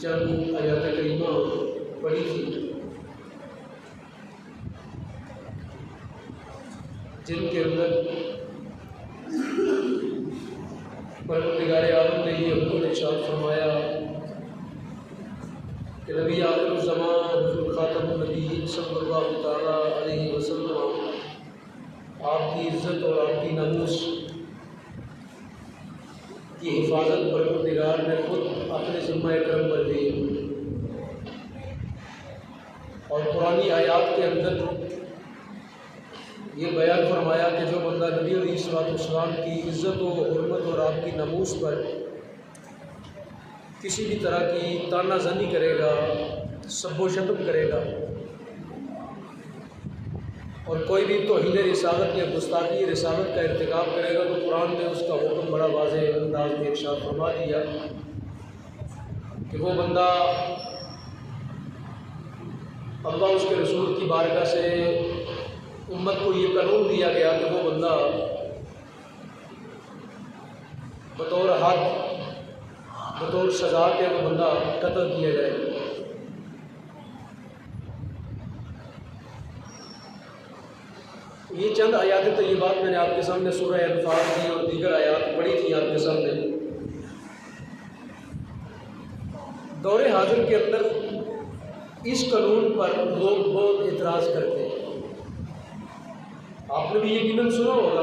चंद आयत करीमा पढ़ी थी, जिनके अंदर परवरदिगार आलम ने ये हुक्म इरशाद फरमाया कि नबी आखिर ज़मान हुज़ूर खातमुन नबीय्यीन सल्लल्लाहु तआला अलैहि वसल्लम आपकी इज़्ज़त और आपकी नमूस की हिफाजत परवरदिगार ने खुद अपने ज़िम्मा करम पर दी। और पुरानी आयात के अंदर ये बयान फरमाया कि जो बंदा नबी अलैहिस्सलाम की इज़्ज़त व हुर्मत और आपकी नमूस पर किसी भी तरह की तानाज़नी करेगा, सब्बो शतम करेगा और कोई भी तौहीन रिसालत या गुस्ताखी रिसालत का इर्तिकाब करेगा तो कुरान ने उसका हुक्म बड़ा वाज़ेह अंदाज में इरशाद फरमा दिया कि वो बंदा अल्लाह उसके रसूल की बारगाह से उम्मत को ये कानून दिया गया कि वो बंदा बतौर हद बतौर सज़ा के वो बंदा कत्ल किया जाए। ये चंद आयात तय्यबात मैंने आपके सामने सूरह अनफाल की और दीगर आयात पढ़ी थी आपके सामने। दौरे हाजिर के अंदर इस कानून पर लोग बहुत एतराज़ करते हैं। आपने भी यकीनन सुना होगा,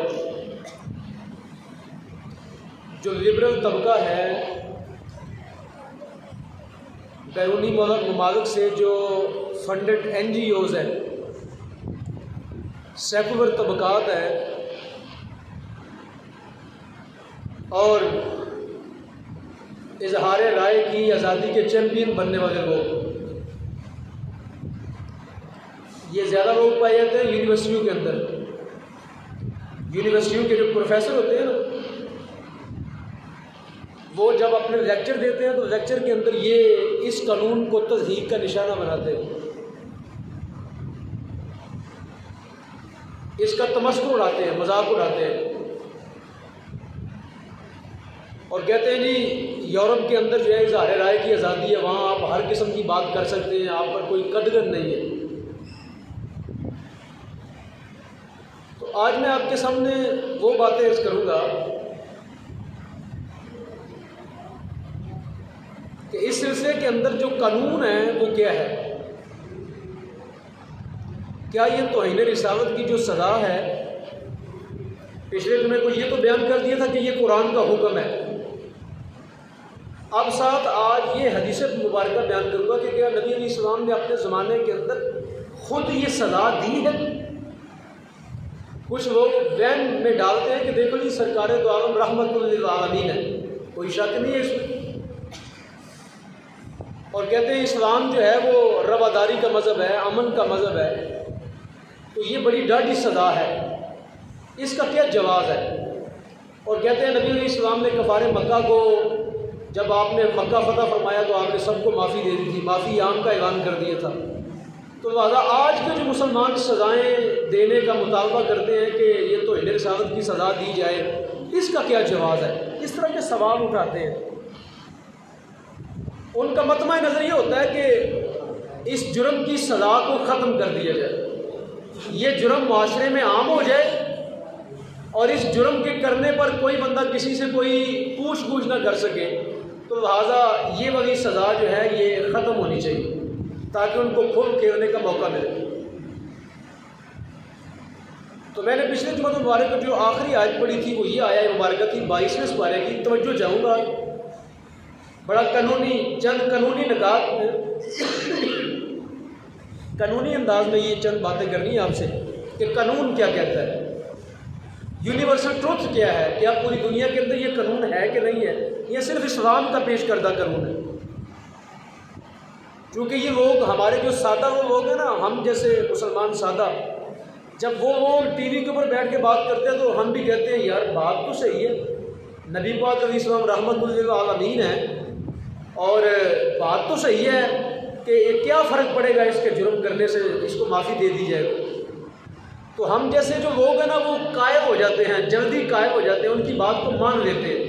जो लिबरल तबका है बैरूनी ममालिक से जो फंडेड NGOs है, सेकुलर तबकात है और इजहार राय की आज़ादी के चैम्पियन बनने वाले लोग, ये ज़्यादा लोग पाए जाते हैं यूनिवर्सिटियों के अंदर। यूनिवर्सिटियों के जो प्रोफेसर होते हैं ना, वो जब अपने लेक्चर देते हैं तो लेक्चर के अंदर ये इस कानून को तज़हीक का निशाना बनाते हैं, इसका तमस्कुर उड़ाते हैं, मजाक उड़ाते हैं और कहते हैं जी यूरोप के अंदर जो है इज़हार राय की आज़ादी है, वहाँ आप हर किस्म की बात कर सकते हैं, आप पर कोई कदगन नहीं है। तो आज मैं आपके सामने वो बातें अर्ज़ करूँगा कि इस सिलसिले के अंदर जो कानून है वो क्या है। क्या ये तौहीन रिसालत की जो सज़ा है, पिछले दिनों को ये तो बयान कर दिया था कि ये कुरान का हुक्म है। अब साथ आज ये हदीस मुबारक बयान करूँगा कि क्या नबी अलैहिस्सलाम ने अपने ज़माने के अंदर खुद ये सज़ा दी है। कुछ लोग वहम में डालते हैं कि देखो जी सरकार दो आलम रहमतुल लिल आलमीन है, कोई शक नहीं है इसमें, और कहते हैं इस्लाम जो है वो रवादारी का मज़हब है, अमन का मज़हब है, तो ये बड़ी डाढ़ी सज़ा है, इसका क्या जवाज़ है। और कहते हैं नबी अलैहिस्सलाम ने कफ़ारे मक्का को जब आपने मक्का फ़तह फरमाया तो आपने सबको माफ़ी दे दी थी, माफ़ी आम का ऐलान कर दिया था। तो लिहाजा आज के जो मुसलमान सज़ाएँ देने का मुतालबा करते हैं कि ये तो तौहीन रिसालत की सज़ा दी जाए, इसका क्या जवाज़ है, इस तरह के सवाल उठाते हैं। उनका मतमा नज़र ये होता है कि इस जुर्म की सज़ा को ख़त्म कर दिया जाए, ये जुर्म माशरे में आम हो जाए और इस जुर्म के करने पर कोई बंदा किसी से कोई पूछ गूछ ना कर सके। तो लिहाजा ये वाली सज़ा जो है ये ख़त्म होनी चाहिए ताकि उनको खुद खेलने का मौका मिले। तो मैंने पिछले जुम्मे मुबारक को जो आखिरी आयत पढ़ी थी वो ये आया मुबारक थी 22वें सुपारे की। तवज्जो चाहूँगा, बड़ा चंद कानूनी निकात कानूनी अंदाज में ये चंद बातें करनी है आपसे कि कानून क्या कहता है, यूनिवर्सल ट्रुथ क्या है, क्या पूरी दुनिया के अंदर ये कानून है कि नहीं है, ये सिर्फ इस्लाम का पेश करदा कानून है। क्योंकि ये लोग हमारे जो सादा वो लोग हैं ना, हम जैसे मुसलमान सादा, जब वो लोग टीवी के ऊपर बैठ के बात करते हैं तो हम भी कहते हैं यार बात तो सही है, नबी पाक अलैहिस्सलाम रहमतुल लिल आलमीन है और बात तो सही है कि क्या फ़र्क पड़ेगा इसके जुर्म करने से, इसको माफ़ी दे दी जाए। तो हम जैसे जो लोग हैं ना वो कायल हो जाते हैं, जल्दी कायल हो जाते हैं, उनकी बात को मान लेते हैं।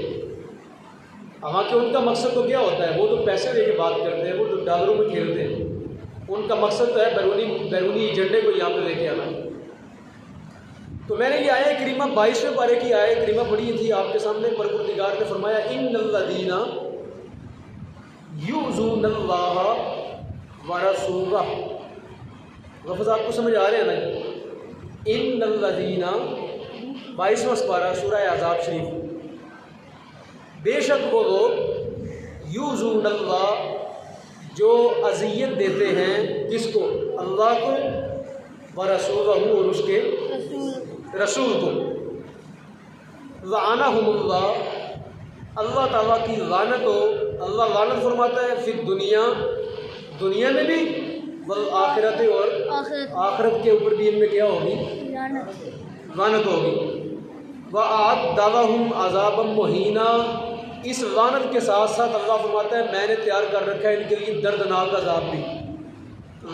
हालांकि उनका मकसद तो क्या होता है, वो तो पैसे लेके बात करते हैं, वो तो डॉलरों में खेलते हैं। उनका मकसद तो है बैरूनी एजेंडे को यहाँ पर लेके आना। तो मैंने ये आया करीमा 22वें पारे की आया करीमा पढ़ी थी आपके सामने। परवरदिगार ने फरमाया इन्नल्लज़ीना युज़ूनल्लाह व रसूलह। लफ्ज़ आपको समझ आ रहे हैं ना? इन्नल्लज़ीना 22वां पारा सूरह अहज़ाब शरीफ। बेशक वो लोग युज़ूनल्लाह जो अज़ियत देते हैं किसको? अल्लाह को, व रसूलहू और उसके रसूल को। लानहुमुल्लाह, अल्लाह ताला की लानत हो। अल्लाह लानत फरमाता है फिर दुनिया में भी, वल आखिरत और आखिरत के ऊपर भी इनमें क्या होगी? लानत होगी। व अअद्दलहुम अज़ाबम मुहीना, इस लानत के साथ साथ अल्लाह फरमाता है मैंने तैयार कर रखा है इनके लिए दर्दनाक अज़ाब भी।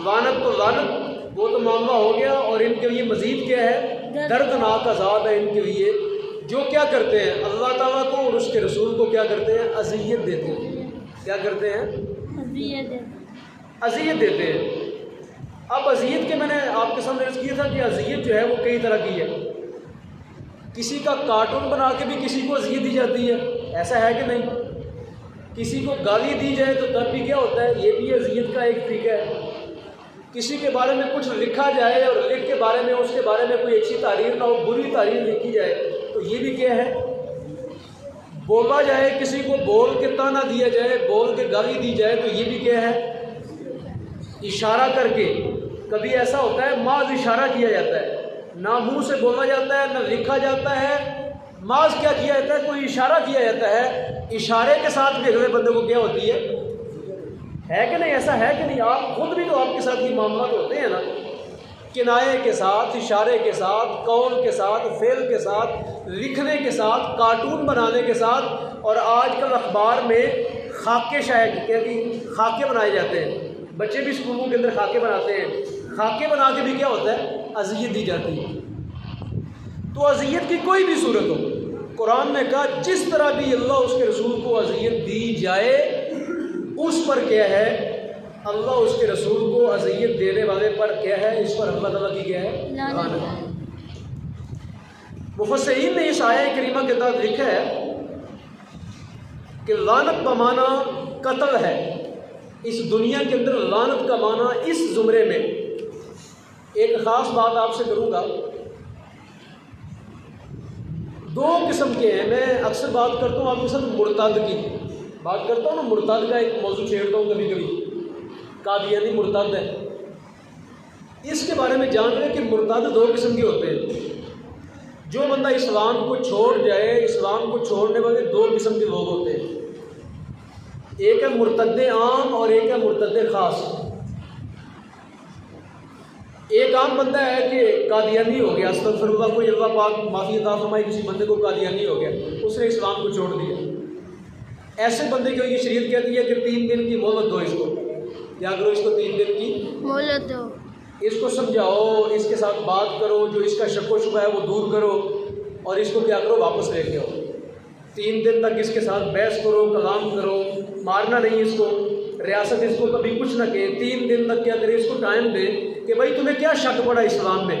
लानत तो लानत वो तो मामला हो गया, और इनके लिए मज़ीद क्या है? दर्दनाक अज़ाब है इनके लिए, जो क्या करते हैं? अल्लाह ताला को और उसके रसूल को क्या करते हैं? अज़ियत देते हैं। क्या करते हैं? अज़ियत देते हैं। अब अज़ियत के मैंने आपके सामने अर्ज़ किया था कि अज़ियत जो है वो कई तरह की है। किसी का कार्टून बना के भी किसी को अज़ियत दी जाती है, ऐसा है कि नहीं? किसी को गाली दी जाए तो तब भी क्या होता है? ये भी अज़ियत का एक तरीका है। किसी के बारे में कुछ लिखा जाए और लिख के बारे में उसके बारे में कोई अच्छी तारीफ ना हो, बुरी तारीफ लिखी जाए तो ये भी क्या है? बोला जाए, किसी को बोल के ताना दिया जाए, बोल के गाली दी जाए तो ये भी क्या है? इशारा करके। कभी ऐसा होता है माज इशारा किया जाता है, ना मुंह से बोला जाता है ना लिखा जाता है, माज क्या किया जाता है? कोई इशारा किया जाता है। इशारे के साथ भी अगले बंदे को क्या होती है कि नहीं? ऐसा है कि नहीं? आप खुद भी तो आपके साथ ये मामला तो होते हैं ना, किनाए के साथ, इशारे के साथ, कौल के साथ, फेल के साथ, लिखने के साथ, कार्टून बनाने के साथ। और आजकल अखबार में खाके शायद क्या कि खाके बनाए जाते हैं, बच्चे भी स्कूलों के अंदर खाके बनाते हैं। खाके बना के भी क्या होता है? अज़ियत दी जाती है। तो अज़ियत की कोई भी सूरत हो, कुरान ने कहा जिस तरह भी अल्लाह उसके रसूल को अज़ियत दी जाए उस पर क्या है? अल्लाह उसके रसूल को अज़ियत देने वाले पर क्या है? इस पर अल्लाह ताला की क्या है? लानत। मुफस्सिरीन ने इस आया करीमा के तहत लिखा है कि लानत का माना कत्ल है। इस दुनिया के अंदर लानत का माना इस ज़ुमरे में एक ख़ास बात आपसे करूँगा। दो किस्म के हैं। मैं अक्सर बात करता हूँ आपके साथ मुर्ताद की बात करता हूँ ना, मुर्ताद का एक मौजू छेड़ता हूँ कभी कभी। कादियानी मुर्ताद है, इसके बारे में जान रहे कि मुर्ताद दो किस्म के होते हैं। जो बंदा इस्लाम को छोड़ जाए, इस्लाम को छोड़ने वाले दो किस्म के लोग होते हैं। एक है मुर्तद आम और एक है मुर्तद ख़ास। एक आम बंदा है कि कादियानी हो गया, अस्तगफिरुल्लाह, कोई अल्लाह पाक माफ़ी अता फरमाए, किसी बंदे को कादियानी हो गया, उसने इस्लाम को छोड़ दिया। ऐसे बंदे को ये शरीयत कहती है कि 3 दिन की मोहलत दो इसको। क्या करो? इसको 3 दिन की मोहलत दो, इसको समझाओ, इसके साथ बात करो, जो इसका शक व शुबा है वो दूर करो, और इसको क्या करो? वापस लेके आओ। 3 दिन तक इसके साथ बहस करो, कलाम करो, मारना नहीं इसको, रियासत इसको कभी कुछ ना कहे। 3 दिन तक क्या करे? इसको टाइम दे कि भाई तुम्हें क्या शक पड़ा इस्लाम में,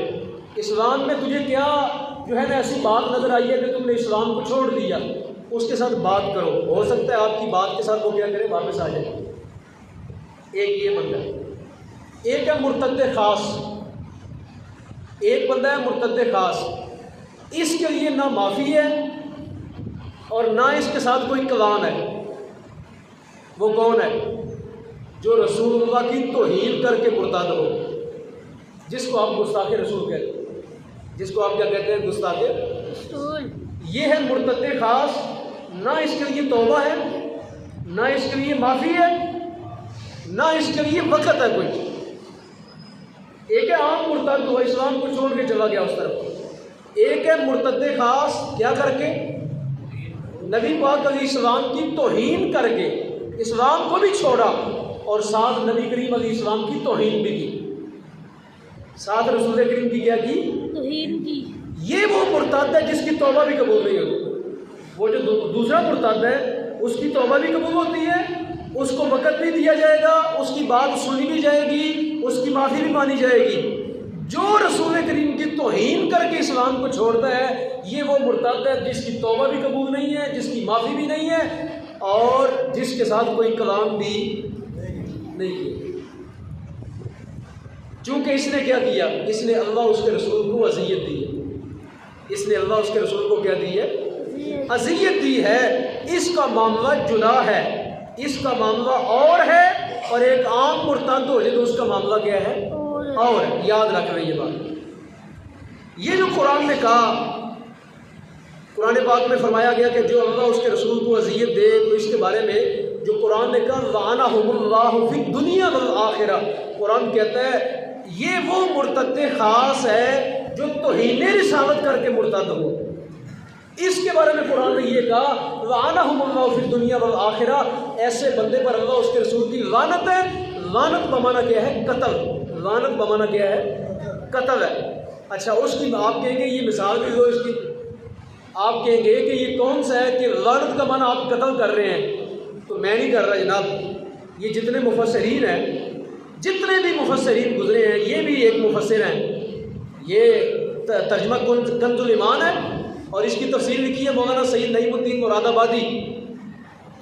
इस्लाम में तुझे क्या जो है ना ऐसी बात नज़र आई है कि तुमने इस्लाम को छोड़ दिया। उसके साथ बात करो, हो सकता है आपकी बात के साथ वो क्या करे? वापस आ जाए। एक ये बंदा है। एक है मुर्तद ख़ास। एक बंदा है मुर्तद ख़ास, इसके लिए ना माफ़ी है और ना इसके साथ कोई कलाम है। वो कौन है? जो रसूलुल्लाह की तौहीन करके मुर्तद हो, जिसको आप गुस्ताखे रसूल कहते हैं, जिसको आप क्या कहते हैं? गुस्ताखे रसूल। ये है मुर्तद ख़ास। ना इसके लिए तौबा है, ना इसके लिए माफ़ी है, ना इसके लिए वक़्त है कोई। एक है आम मुर्तद, वो इस्लाम को छोड़ के चला गया उस तरफ। एक है मुर्तद ख़ास, क्या करके? नबी पाक अलैहिस्सलाम की तौहीन करके इस्लाम को भी छोड़ा और साथ नबी करीम अलैहिस्सलाम की तौहीन भी की। साथ रसूल करीम की क्या की? तौहीन की। ये वो मुर्तद है जिसकी तौबा भी कबूल नहीं होती। वो जो दूसरा मुर्तद है उसकी तौबा भी कबूल होती है, उसको वक़्त भी दिया जाएगा, उसकी बात सुनी भी जाएगी, उसकी माफ़ी भी मानी जाएगी। जो रसूल करीम की तौहीन करके इस्लाम को छोड़ता है ये वो मुर्तद है जिसकी तौबा भी कबूल नहीं है, जिसकी माफ़ी भी नहीं है और जिसके साथ कोई कलाम भी नहीं किया। चूँकि इसने क्या किया, इसने अल्लाह उसके रसूल को अज़ियत दी है, इसने अल्लाह उसके रसूल को क्या दी है, अज़ियत दी है। इसका मामला जुदा है, इसका मामला और है, और एक आम मुर्तद हो जाए तो उसका मामला क्या है, और याद रख रही है बात। ये जो कुरान ने कहा, कुरान पाक में फरमाया गया कि जो अल्लाह उसके रसूल को अज़ियत दे, तो इसके बारे में जो कुरान ने कहा लअनहुमुल्लाहु फिद दुनिया वल आखिरा, कुरान कहता है ये वो मुर्तद ख़ास है जो तौहीन रिसालत करके मुर्तद हो। इसके बारे में कुरान ने ये कहा लअनहुमुल्लाहु फिद दुनिया वल आखिरा, ऐसे बंदे पर अल्लाह उसके रसूल की लानत है। लानत बमाना क्या है, कत्ल, लानत बमाना क्या है, कत्ल है। अच्छा, उसकी आप कहेंगे ये मिसाल भी दो इसकी, आप कहेंगे कि ये कौन सा है कि लानत का माना आप कत्ल कर रहे हैं, तो मैं नहीं कर रहा जनाब। ये जितने मुफस्सिरीन हैं, जितने भी मुफस्सिरीन गुजरे हैं, ये भी एक मुफस्सिर हैं। ये तर्जुमा कंजुल ईमान है और इसकी तफसीर लिखी है मौलाना सैयद नईमुद्दीन मुरादाबादी।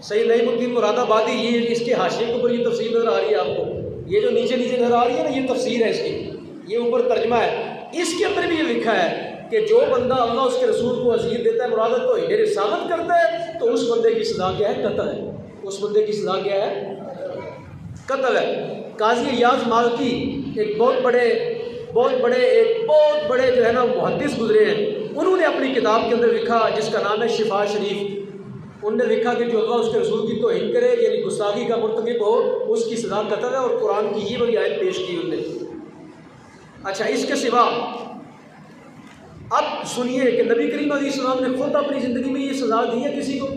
सैयद नईमुद्दीन मुरादाबादी, ये इसके हाशिए के ऊपर ये तफसीर नज़र आ रही है आपको, ये जो नीचे नीचे नज़र आ रही है ना, ये तफसीर है इसकी, ये ऊपर तर्जुमा है। इसके अंदर भी ये लिखा है कि जो बंदा अल्लाह उसके रसूल को अज़ियत देता है, मुराद तो इन्हें रिसालत करता है, तो उस बंदे की सज़ा क्या है, कत्ल है। उस बंदे की सज़ा क्या है, कत्ल है। काज़ी इयाज़ मालकी एक बहुत बड़े जो है ना मुहद्दिस गुजरे हैं, उन्होंने अपनी किताब के अंदर लिखा जिसका नाम है शिफा शरीफ। उन्होंने लिखा कि जो अल्लाह उसके रसूल की तौहीन करे यानी गुस्ताखी का मुर्तकिब हो, उसकी सज़ा कत्ल है, और कुरान की ये बड़ी आयत पेश की उन्होंने। अच्छा, इसके सिवा अब सुनिए कि नबी करीम अलैहिस्सलाम ने खुद अपनी ज़िंदगी में ये सज़ा दी है किसी को।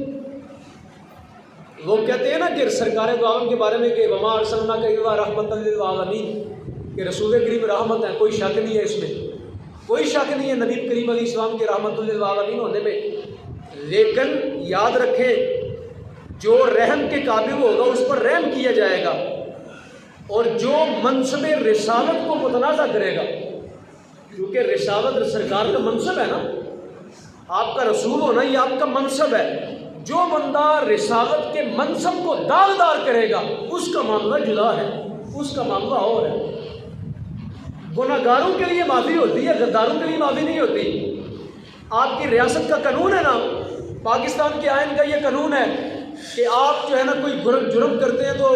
लोग कहते हैं ना कि सरकार दो आलम के बारे में कि वमा अरसलनाका इल्ला रहमतल लिल आलमीन, कि रसूल करीम रहमत है, कोई शक नहीं है, इसमें कोई शक नहीं है नबी करीम अलैहिस्सलाम के रहमतुल लिल आलमीन होने में। लेकिन याद रखें, जो रहम के काबिल होगा उस पर रहम किया जाएगा, और जो मनसब रिसालत को मुतनाज़ा करेगा, क्योंकि रिसालत सरकार का मनसब है ना, आपका रसूल होना ये आपका मनसब है। जो बंदा रिसालत के मनसब को दागदार करेगा उसका मामला जुदा है, उसका मामला और है। गुनाहगारों के लिए माफ़ी होती है, गद्दारों के लिए माफ़ी नहीं होती। आपकी रियासत का कानून है ना, पाकिस्तान के आइन का ये कानून है कि आप जो है ना कोई जुर्म करते हैं तो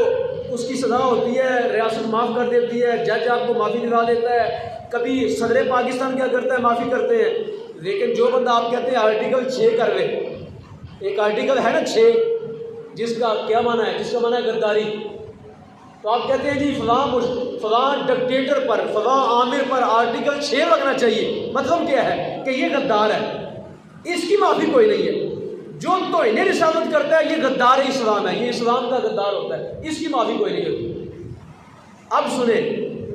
उसकी सज़ा होती है, रियासत माफ़ कर देती है, जज आपको माफ़ी दिला देता है। कभी सदर पाकिस्तान क्या करता है, माफ़ी करते हैं। लेकिन जो बंदा आप कहते हैं आर्टिकल 6 कर ले, एक आर्टिकल है ना 6, जिसका क्या माना है, जिसका माना है गद्दारी, तो आप कहते हैं जी फलां डिक्टेटर पर, फलां आमिर पर आर्टिकल 6 लगना चाहिए। मतलब क्या है कि ये गद्दार है, इसकी माफ़ी कोई नहीं है। जो तो इन्हें रिसालत करता है ये गद्दार इस्लाम है, ये इस्लाम का गद्दार होता है, इसकी माफ़ी कोई नहीं होती। अब सुने,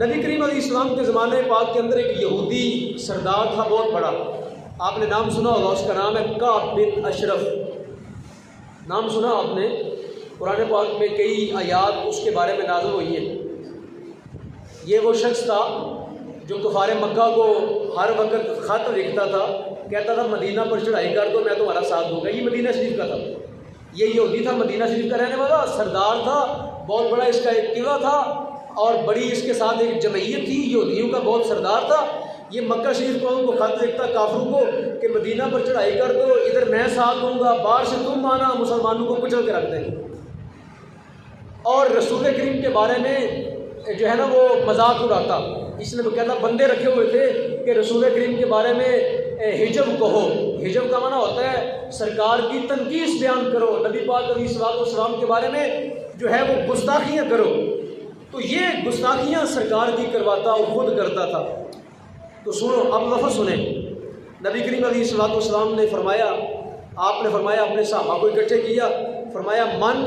नबी करीम अलैहिस्सलाम के ज़माने पाक के अंदर एक यहूदी सरदार था बहुत बड़ा, आपने नाम सुना होगा, उसका नाम है काब बिन अशरफ। नाम सुना आपने, कुरान पाक में कई आयात उसके बारे में नाज़िल हुई है। ये वो शख्स था जो कुफार मक्का को हर वक्त ख़त लिखता था, कहता था मदीना पर चढ़ाई कर दो, मैं तुम्हारा साथ दूंगा। ये मदीना शरीफ का था, ये यहूदी था, मदीना शरीफ का रहने वाला सरदार था, बहुत बड़ा इसका एक किला था, और बड़ी इसके साथ एक जमयत थी, यहूदियों का बहुत सरदार था। ये मक्का शरीफ कौम को ख़त लिखता काफिरों को कि मदीना पर चढ़ाई कर दो, इधर मैं साथ दूंगा, बाहर से तुम आना, मुसलमानों को कुचल के रख देंगे। और रसूल करीम के बारे में जो है ना वो मजाक उड़ाता, इसने तो कहता बंदे रखे हुए थे कि रसूल करीम के बारे में हिजब कहो। हिजब का माना होता है सरकार की तनकीस बयान करो, नबी पाक अलैहिस्सलाम के बारे में जो है वो गुस्ताखियाँ करो। तो ये गुस्ताखियाँ सरकार की करवाता और खुद करता था। तो सुनो, अब लफ्ज़ सुने, नबी करीम अलैहिस्सलाम ने फरमाया, आपने फरमाया अपने सहाबा को इकट्ठे किया, फरमाया मन,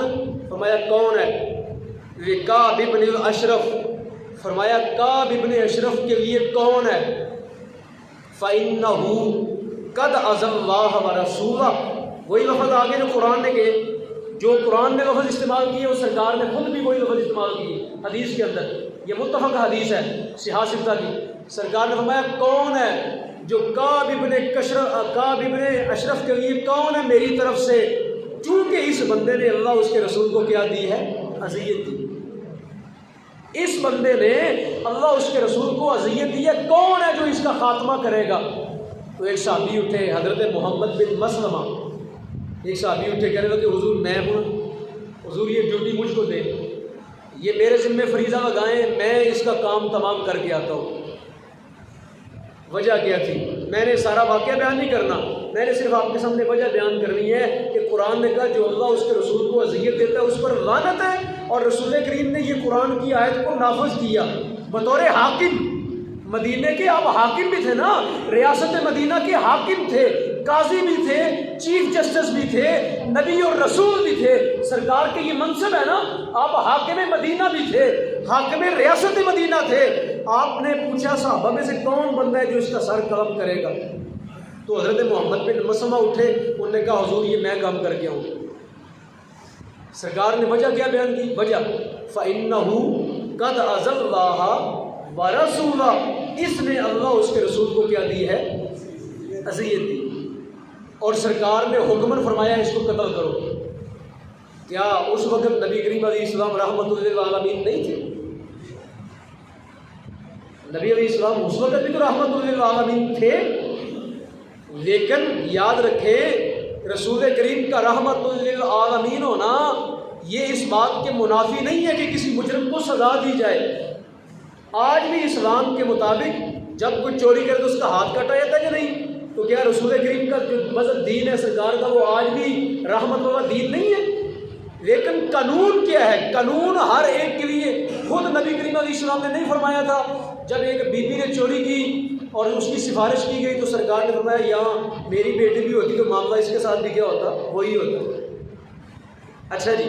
फरमाया कौन है, वे काब इब्न अशरफ, फरमाया काब इब्न अशरफ के लिए कौन है, फ़इन्नहु क़द अज़ल्लाह व रसूला। वही लफ्ज़ आगे जो कुरान ने कहे, जो कुरान में लफ्ज़ इस्तेमाल किए वो सरकार ने खुद भी कोई लफ्ज़ इस्तेमाल किए हदीस के अंदर। ये मुत्तफ़क़ हदीस है सिहा सित्ता की। सरकार ने फरमाया कौन है जो काब इब्न अशरफ के लिए कौन है मेरी तरफ से, चूँकि इस बंदे ने अल्लाह उसके रसूल को क्या दी है, अज़ियत दी। इस बंदे ने अल्लाह उसके रसूल को अज़ियत दी है, कौन है जो इसका खात्मा करेगा। तो एक साहबी उठे हज़रत मोहम्मद बिन मसलमा, एक साहबी उठे कहने लगे हुजूर मैं हूँ, हुजूर ये ड्यूटी मुझको दे, ये मेरे ज़िम्मे फरीज़ा लगाएं, मैं इसका काम तमाम करके आता हूँ। वजह क्या थी, मैंने सारा वाक़या बयान नहीं करना, मैंने सिर्फ आपके सामने वजह बयान करनी है कि कुरान ने कहा जो अल्लाह उसके रसूल को अज़ियत देता है उस पर लानत है, और रसूल करीम ने ये कुरान की आयत को नाफिज किया बतौर हाकिम। मदीने के आप हाकिम भी थे ना, रियासत मदीना के हाकिम थे, काजी भी थे, चीफ जस्टिस भी थे, नबी और रसूल भी थे। सरकार के ये मनसब है ना, आप हाकिम मदीना भी थे, हाकिम रियासत मदीना थे। आपने पूछा साहबा में से कौन बंदा है जो इसका सर कलम करेगा, तो हज़रत मोहम्मद बिन मसलमा उठे, उन्होंने कहा हुजूर ये मैं काम करके आऊँ। सरकार ने वजह क्या बयान की, वजह फ़इन्नहु क़द अज़ल्लाह व रसूला, इसने अल्लाह उसके रसूल को क्या दी है, अज़ियत दी। और सरकार ने हुक्मन फरमाया इसको कत्ल करो। क्या उस वक्त नबी करीम अलैहिस्सलाम रहमतुल लिल आलमीन नहीं थे? नबी अलैहिस्सलाम उस वक्त भी तो रहमतुल लिल आलमीन थे, लेकिन याद रखें रसूल करीम का रहमतुल लिल आलमीन होना ये इस बात के मुनाफी नहीं है कि किसी मुजरिम को सजा दी जाए। आज भी इस्लाम के मुताबिक जब कोई चोरी करे तो उसका हाथ काटा जाता है कि नहीं? तो क्या रसूल करीम का जो मज़हब दीन है सरकार का वो आज भी रहमत वाला दीन नहीं है? लेकिन कानून क्या है, कानून हर एक के लिए। खुद नबी करीम अलैहिस्सलाम ने नहीं फरमाया था, जब एक बीबी ने चोरी की और उसकी सिफारिश की गई तो सरकार ने फरमाया यहाँ मेरी बेटी भी होती तो मामला इसके साथ भी क्या होता, वही होता। अच्छा जी,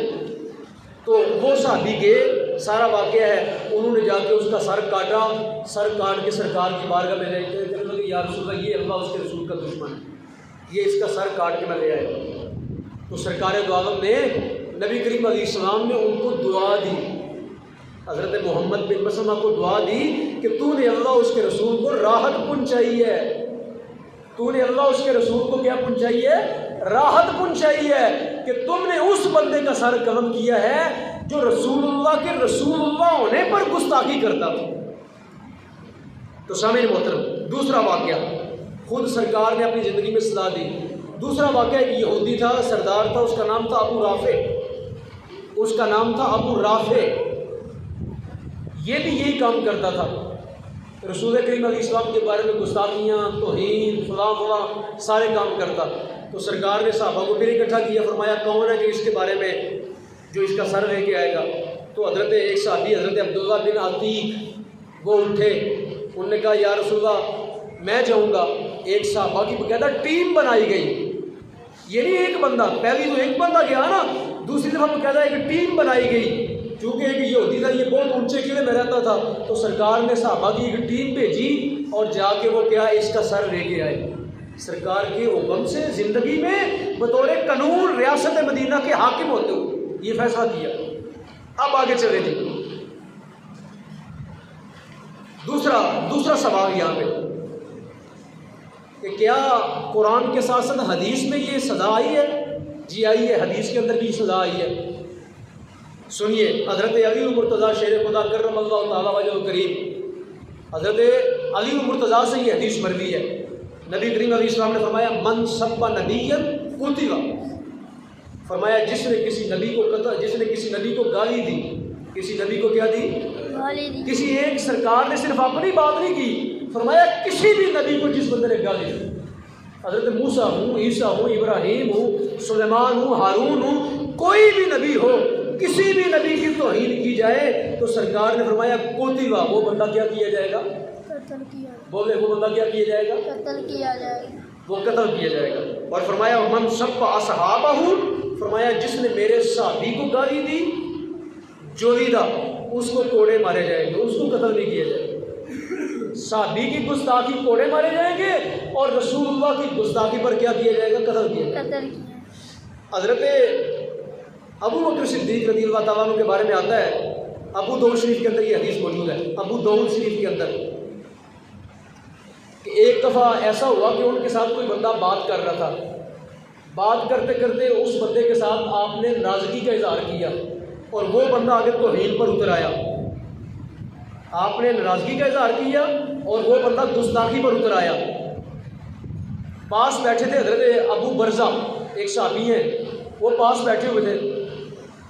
तो वो साहबी के सारा वाक़या है, उन्होंने जाके उसका सर काटा, सर काट के सरकार की बारगाह में ले गए, या रसूल ये अल्लाह उसके रसूल का दुश्मन है, ये इसका सर काट के मैं ले आया। तो सरकार दो आलम ने नबी करीम अलैहिस्सलाम ने उनको दुआ दी, हज़रत मोहम्मद बिन मसलमा को दुआ दी कि तूने अल्लाह उसके रसूल को राहत पहुँचाई है, तूने अल्लाह उसके रसूल को क्या पहुँचाई है, राहत पहुँचाई है कि तुमने उस बंदे का सर कलम किया है जो रसूलुल्लाह के रसूलुल्लाह होने पर गुस्ताखी करता था। तो सामईन मोहतरम, दूसरा वाक़या खुद सरकार ने अपनी ज़िंदगी में सजा दी। दूसरा वाक़या एक यहूदी था, सरदार था, उसका नाम था अबू राफ़े, उसका नाम था अबू राफ़े। ये भी यही काम करता था, रसूल करीम अलैहिस्सलाम के बारे में गुस्ताखियाँ, तौहीन, फलां फलां सारे काम करता। तो सरकार ने सहाबा को फिर इकट्ठा किया, फरमाया कौन है जो इसके बारे में जो इसका सर लेके आएगा। तो हज़रत एक साहबी हज़रत अब्दुल्लाह बिन अतीक वो उठे, उन्होंने कहा या रसूलल्लाह मैं जाऊँगा। एक सहाबा की बकायदा टीम बनाई गई, ये नहीं एक बंदा, पहली तो एक बंदा गया ना, दूसरी दफ़ा बकायदा एक टीम बनाई गई। चूँकि एक यहूदी था, ये बहुत ऊंचे किले में रहता था, तो सरकार ने सहाबा की एक टीम भेजी और जाके वो क्या इसका सर लेके आए। सरकार के हुक्म से ज़िंदगी में बतौर कानून रियासत मदीना के हाकिम होते हुए ये फैसला किया। अब आगे चले जी, दूसरा सवाल यहाँ पे कि क्या कुरान के साथ साथ हदीस में ये सज़ा आई है? जी आई है, हदीस के अंदर भी सज़ा आई है। सुनिए, हज़रत अली मुर्तज़ा शेर खुदा कर्रमल्लाहु तआला वजहु करीम, हज़रत अली मुर्तज़ा से ये हदीस मरवी है। नबी करीम अलैहिस्सलाम ने फरमाया मन सब्बा नबिय्यन कुतिला, फरमाया जिसने किसी नबी को कत्ल, जिसने किसी नबी को गाली दी, किसी नबी को क्या दी, गाली दी। किसी एक सरकार ने सिर्फ अपनी बात नहीं की, फरमाया किसी भी नबी को जिस बंदे ने गाली दी, हज़रत मूसा हूँ, ईसा हूँ, इब्राहीम हूँ, सुलेमान हूँ, हारून हूँ, कोई भी नबी हो, किसी भी नबी की तौहीन की जाए तो सरकार ने फरमाया कोतिवा, वो बंदा क्या किया जाएगा, बोले वो बंदा क्या किया जाएगा, कत्ल किया जाएगा, वो कत्ल किया जाएगा। और फरमाया मन सब्बा असहाबहु, फरमाया जिसने मेरे साहबी को गाली दी जोरीदा उसको कोड़े मारे जाएंगे, उसको कत्ल नहीं किया जाएगा। साहबी की गुस्ताखी कोड़े मारे जाएंगे और रसूलुल्लाह की गुस्ताखी पर क्या किया जाएगा, कत्ल किया जाएगा। हज़रत अबू बकर सिद्दीक रज़ियल्लाहु ताला अन्हु के बारे में आता है, अबू दाऊद शरीफ के अंदर ये हदीस मौजूद है, अबू दाऊद शरीफ के अंदर, कि एक दफ़ा ऐसा हुआ कि उनके साथ कोई बंदा बात कर रहा था। बात करते करते उस बंदे के साथ आपने नाराज़गी का इज़हार किया और वो बंदा आगे तौहीन पर उतर आया। आपने नाराज़गी का इज़हार किया और वो बंदा गुस्ताखी पर उतर आया। पास बैठे थे हज़रत अबू बरज़ा, एक सहाबी हैं, वो पास बैठे हुए थे।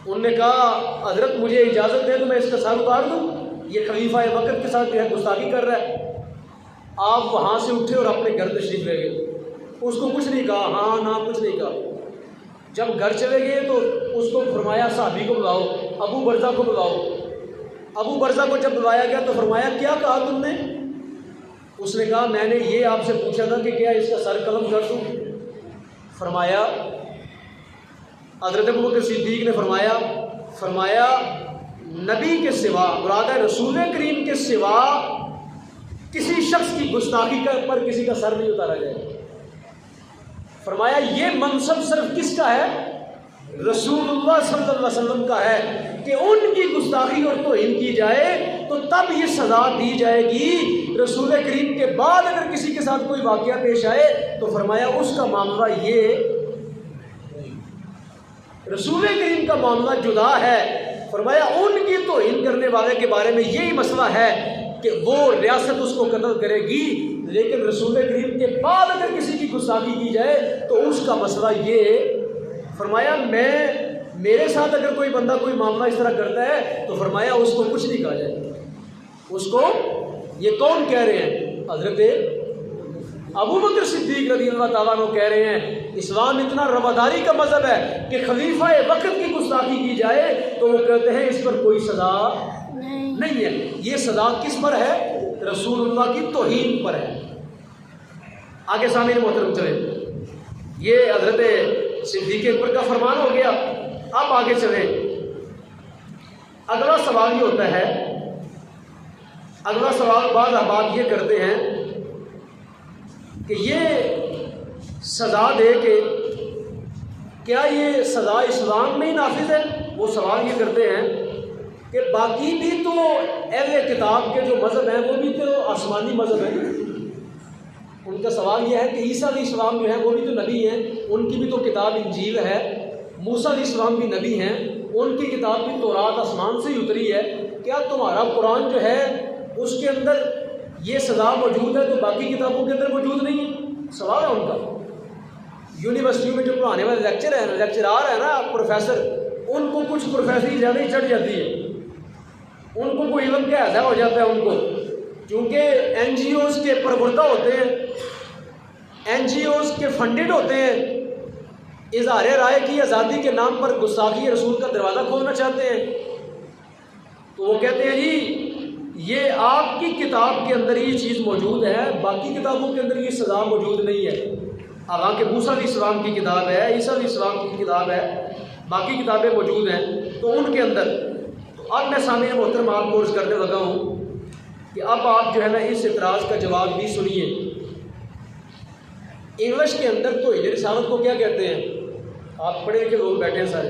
उन्होंने कहा हज़रत मुझे इजाज़त दे तो मैं इसका सर उतार दूँ, ये खलीफा वक़्त के साथ जो है गुस्ताखी कर रहा है। आप वहाँ से उठे और अपने घर तशरीफ़ ले गए। उसको कुछ नहीं कहा, हाँ ना कुछ नहीं कहा। जब घर चले गए तो उसको फरमाया सहाबी को बुलाओ, अबू बरज़ा को बुलाओ। अबू बरज़ा को जब बुलाया गया तो फरमाया क्या कहा तुमने? उसने कहा मैंने ये आपसे पूछा था कि क्या इसका सर कलम कर दूँ। फरमाया हज़रत अबू बकर सिद्दीक़ ने फरमाया नबी के सिवा, मुराद है रसूल करीम के सिवा किसी शख्स की गुस्ताखी पर किसी का सर नहीं उतारा जाएगा। फरमाया ये मनसब सिर्फ किसका है? रसूलुल्लाह सल्लल्लाहु अलैहि वसल्लम का है कि उनकी गुस्ताखी और तौहीन की जाए तो तब ये सज़ा दी जाएगी। रसूल करीम के बाद अगर किसी के साथ कोई वाक़या पेश आए तो फरमाया उसका मामला ये, रसूल करीम का मामला जुदा है। फरमाया उनकी तौहीन करने वाले के बारे में यही मसला है कि वो रियासत उसको कत्ल करेगी, लेकिन रसूल करीम के बाद अगर किसी की गुस्ताखी की जाए तो उसका मसला ये। फरमाया मेरे साथ अगर कोई बंदा कोई मामला इस तरह करता है तो फरमाया उसको कुछ नहीं कहा जाए। उसको ये कौन कह रहे हैं? हज़रत अबू बकर सिद्दीक़ रज़ियल्लाहु ताला अन्हु कह रहे हैं इस्लाम इतना रवादारी का मज़हब है कि खलीफा वक़्त की गुस्ताखी की जाए तो वो कहते हैं इस पर कोई सज़ा नहीं है। ये सज़ा किस पर है? रसूलुल्लाह की तौहीन पर है। आगे सामने मोहतरम चले, ये हज़रत सिद्दीक़ अकबर का फरमान हो गया। अब आगे चले, अगला सवाल ये होता है, अगला सवाल बाद अहबाब ये करते हैं कि ये सज़ा दे के क्या ये सज़ा इस्लाम में ही नाफिज है? वो सवाल ये करते हैं कि बाकी भी तो अहले किताब के जो मज़हब हैं वो भी तो आसमानी मज़हब हैं। उनका सवाल यह है कि ईसा अलैहिस्सलाम जो है वो भी तो नबी हैं, उनकी भी तो किताब इंजील है। मूसा अलैहिस्सलाम भी नबी हैं, उनकी किताब भी तौरात आसमान से ही उतरी है। क्या तुम्हारा कुरान जो है उसके अंदर ये सज़ा मौजूद है तो बाकी किताबों के अंदर मौजूद नहीं है? सवाल है उनका। यूनिवर्सिटियों में जो पढ़ाने वाले लेक्चरार है ना, प्रोफेसर, उनको कुछ प्रोफेसरी ज़्यादा ही चढ़ जाती है, उनको कोई इल्म का ऐसा हो जाता है उनको, क्योंकि NGOs के प्रवक्ता होते हैं, NGOs के फंडेड होते हैं, इज़हार राय की आज़ादी के नाम पर गुस्ताखी रसूल का दरवाज़ा खोलना चाहते हैं। तो वो कहते हैं जी ये आपकी किताब के अंदर ये चीज़ मौजूद है, बाकी किताबों के अंदर ये सज़ा मौजूद नहीं है। हालांकि मूसा अलैहिस्सलाम की किताब है, ईसा अलैहिस्सलाम की किताब है, बाकी किताबें मौजूद हैं तो उनके अंदर। तो अब मैं सामने मोहतरम आप कोर्स करने लगा हूँ कि अब आप जो है ना इस इतराज़ का जवाब भी सुनिए। इंग्लिश के अंदर तो रिसालत को क्या कहते हैं? आप पढ़े लिखे लोग बैठे हैं सारे,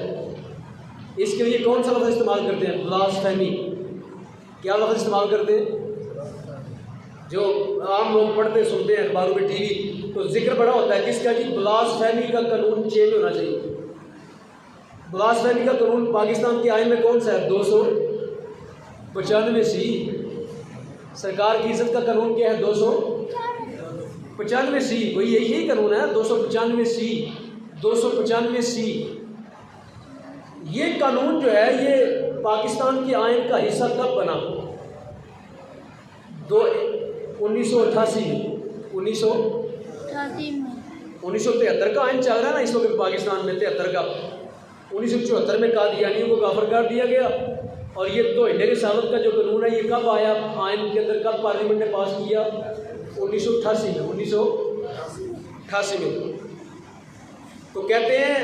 इसके लिए कौन सा लफ्ज़ इस्तेमाल करते हैं? ब्लास्फेमी। क्या लफ्ज़ इस्तेमाल करते हैं? जो आम लोग पढ़ते सुनते हैं अखबारों में, TV, तो जिक्र बड़ा होता है किसका जी? ब्लास्फेमी का कानून चेंज होना चाहिए। ब्लास्फेमी का कानून पाकिस्तान के आइन में कौन सा है? 295C। सरकार की इज्जत का कानून क्या है? 295C। वही यही कानून है, 295C। 295C ये कानून जो है ये पाकिस्तान के आइन का हिस्सा कब बना? 1988 में। 1973 का आइन चल रहा है ना इस वक्त पाकिस्तान में, 73 का। 1974 में कादियानियों को काफिर कर दिया गया। और ये तो रिसालत का जो कानून है ये कब आया आइन के अंदर, कब पार्लियामेंट ने पास किया? 1988 में। 1988 में। तो कहते हैं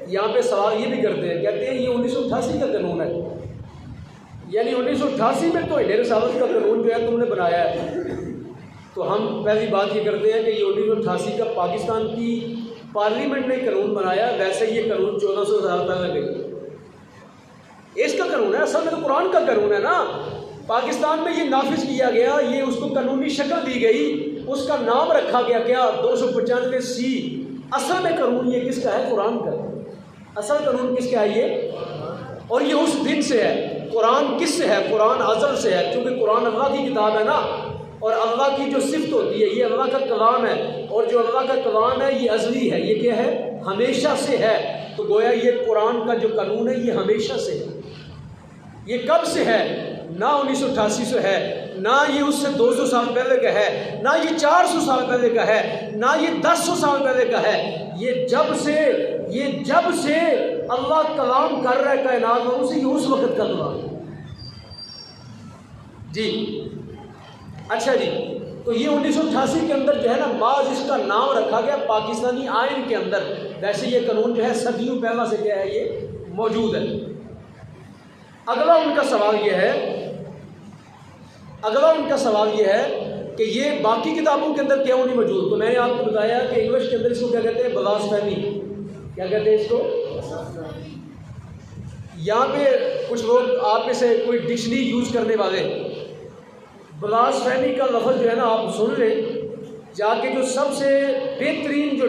यहाँ पे सवाल ये भी करते हैं, कहते हैं ये 1988 का कानून है, यानी 1988 में तो रिसालत का कानून जो है तुमने बनाया है। तो हम पहली बात ये करते हैं कि ये 1988 का पाकिस्तान की पार्लियामेंट ने कानून बनाया, वैसे ये कानून 1400 साल पहले गई। है, असल में तो कुरान का कानून है ना। पाकिस्तान में ये नाफिज किया गया, ये उसको कानूनी शक्ल दी गई, उसका नाम रखा गया क्या 295C। असल में कानून ये किसका है? कुरान का। असल कानून किसका है ये? और ये उस दिन से है। कुरान किससे है? कुरान अज़ल से है, क्योंकि कुरान अल्लाह की किताब है ना। और अल्लाह की जो सिफ़त होती है ये अल्लाह का कलाम है, और जो अल्लाह का कलाम है ये अज़ली है, ये क्या है? हमेशा से है। तो गोया ये कुरान का जो कानून है ये हमेशा से है। ये कब से है? ना 1988 से है, ना ये उससे 200 साल पहले का है, ना ये 400 साल पहले का है, ना ये 1000 साल पहले का है। ये जब से अल्लाह कलाम कर रहा है कायनात में, उसे ये उस वक्त का कलाम है जी। अच्छा जी, तो ये 1988 के अंदर जो है ना, बाज इसका नाम रखा गया पाकिस्तानी आइन के अंदर। वैसे ये कानून जो है सदियों पहला से क्या है, ये मौजूद है। अगला उनका सवाल ये है कि ये बाकी किताबों के अंदर क्यों नहीं मौजूद। तो मैंने आपको बताया कि इंग्लिश के अंदर इसको क्या कहते हैं? ब्लास्फेमी। क्या कहते हैं इसको? यहाँ पे कुछ लोग आप में से कोई डिक्शनरी यूज़ करने वाले, ब्लास्फेमी का लफ्ज़ जो है ना आप सुन लें जाके, जो सबसे बेहतरीन जो